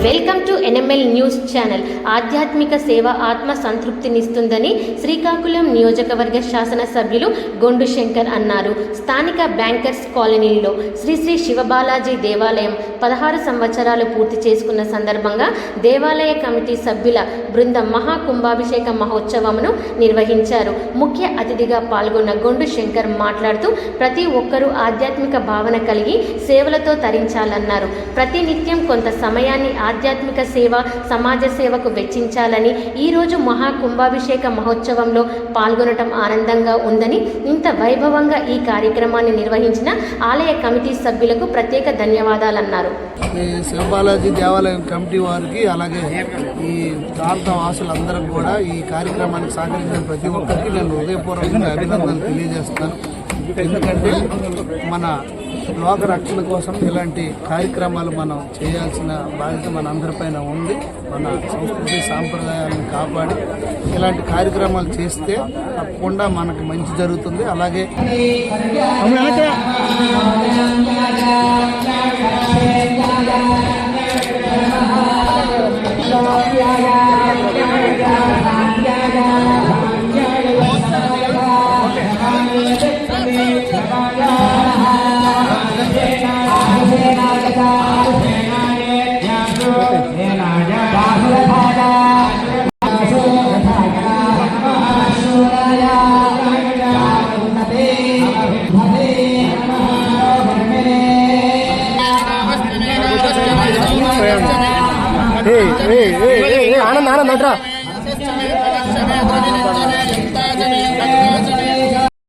Welcome to NML news channel. ఆధ్యాత్మిక సేవ ఆత్మ సంతృప్తినిస్తుందని శ్రీకాకుళం నియోజకవర్గ శాసనసభ్యులు గొండు శంకర్ అన్నారు. స్థానిక బ్యాంకర్స్ కాలనీలో శ్రీ శ్రీ శివబాలాజీ దేవాలయం 16 సంవత్సరాలు పూర్తి చేసుకున్న సందర్భంగా దేవాలయ కమిటీ సభ్యుల బృందం మహాకుంభాభిషేక మహోత్సవమును నిర్వహించారు. ముఖ్య అతిథిగా పాల్గొన్న గొండు శంకర్ మాట్లాడుతూ ప్రతి ఒక్కరూ ఆధ్యాత్మిక భావన కలిగి సేవలతో తరించాలన్నారు. ప్రతినిత్యం కొంత సమయాన్ని ఆధ్యాత్మిక సేవ, సమాజ సేవకు వెచ్చించాలని, ఈరోజు మహాకుంభాభిషేక మహోత్సవంలో పాల్గొనటం ఆనందంగా ఉందని, ఇంత వైభవంగా ఈ కార్యక్రమాన్ని నిర్వహించిన ఆలయ కమిటీ సభ్యులకు ప్రత్యేక ధన్యవాదాలన్నారు. శివబాలాజీ దేవాలయం కమిటీ వారికి, అలాగే ఈ ప్రాంత వాసులందరికీ కూడా ఈ కార్యక్రమానికి సహకరించిన ప్రతి ఒక్కరికి నేను హృదయపూర్వకంగా అభినందనలు తెలియజేస్తాను. ఎందుకంటే మన లోక రక్షణ కోసం ఇలాంటి కార్యక్రమాలు మనం చేయాల్సిన బాధ్యత మన అందరిపైన ఉంది. మన సంస్కృతి సాంప్రదాయాలను కాపాడి ఇలాంటి కార్యక్రమాలు చేస్తే తప్పకుండా మనకు మంచి జరుగుతుంది. అలాగే ఆనంద్ ఆనంద్